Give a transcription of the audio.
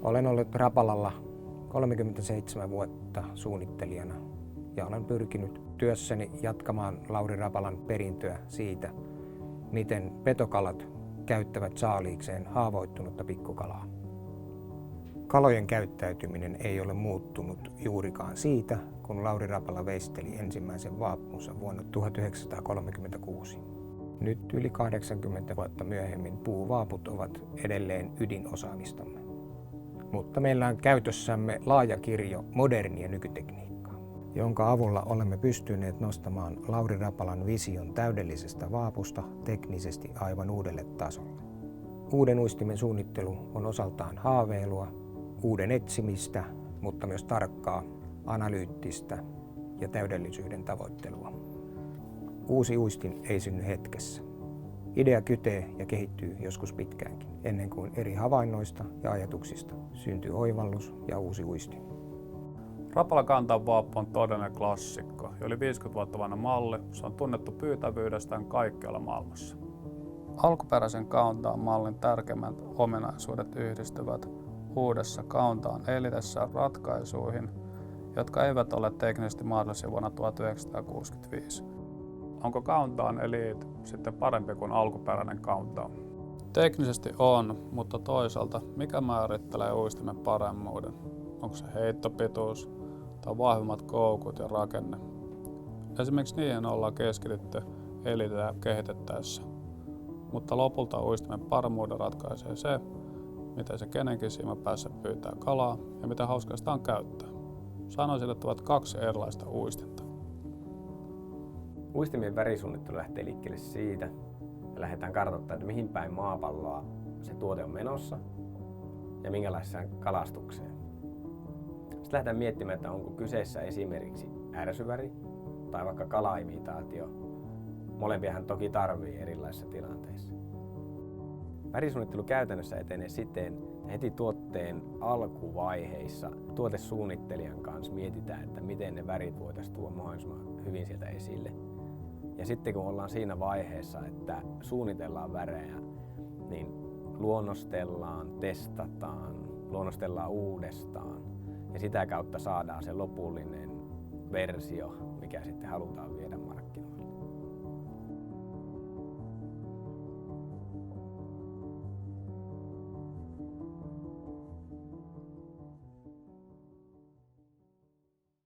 Olen ollut Rapalalla 37 vuotta suunnittelijana ja olen pyrkinyt työssäni jatkamaan Lauri Rapalan perintöä siitä, miten petokalat käyttävät saaliikseen haavoittunutta pikkukalaa. Kalojen käyttäytyminen ei ole muuttunut juurikaan siitä, kun Lauri Rapala veisteli ensimmäisen vaapunsa vuonna 1936. Nyt yli 80 vuotta myöhemmin puuvaaput ovat edelleen ydinosaamistamme. Mutta meillä on käytössämme laaja kirjo modernia nykytekniikkaa, jonka avulla olemme pystyneet nostamaan Lauri Rapalan vision täydellisestä vaapusta teknisesti aivan uudelle tasolle. Uuden uistimen suunnittelu on osaltaan haaveilua, uuden etsimistä, mutta myös tarkkaa, analyyttistä ja täydellisyyden tavoittelua. Uusi uistin ei synny hetkessä. Idea kytee ja kehittyy joskus pitkäänkin, ennen kuin eri havainnoista ja ajatuksista syntyy oivallus ja uusi uistin. Rapala kantaan vaappu on todellinen klassikko. Yli 50 vuotta vanha malli, se on tunnettu pyytävyydestään kaikkialla maailmassa. Alkuperäisen Countdown mallin tärkeimmät ominaisuudet yhdistyvät uudessa Countdown Elitessä ratkaisuihin, jotka eivät ole teknisesti mahdollisia vuonna 1965. Onko Countdown Elite sitten parempi kuin alkuperäinen Countdown? Teknisesti on, mutta toisaalta mikä määrittelee uistimen paremmuuden? Onko se heittopituus tai vahvemmat koukut ja rakenne? Esimerkiksi niihin ollaan keskitytty Eliteä kehitettäessä. Mutta lopulta uistimen paremmuuden ratkaisee se, miten se kenenkin silmäpäässä pyytää kalaa ja miten hauskaa sitä on käyttää. Sanoisin, että ovat kaksi erilaista uistinta. Uistimien värisuunnittelu lähtee liikkeelle siitä, että lähdetään kartoittamaan, että mihin päin maapalloa se tuote on menossa ja minkälaiseen kalastukseen. Sitten lähdetään miettimään, että onko kyseessä esimerkiksi ärsyväri tai vaikka kalaimitaatio. Molempiahan toki tarvii erilaisissa tilanteissa. Värisuunnittelu käytännössä etenee siten, että heti tuotteen alkuvaiheissa tuotesuunnittelijan kanssa mietitään, että miten ne värit voitaisiin tuoda mahdollisimman hyvin sieltä esille. Ja sitten kun ollaan siinä vaiheessa, että suunnitellaan värejä, niin luonnostellaan, testataan, luonnostellaan uudestaan ja sitä kautta saadaan se lopullinen versio, mikä sitten halutaan viedä markkinoille.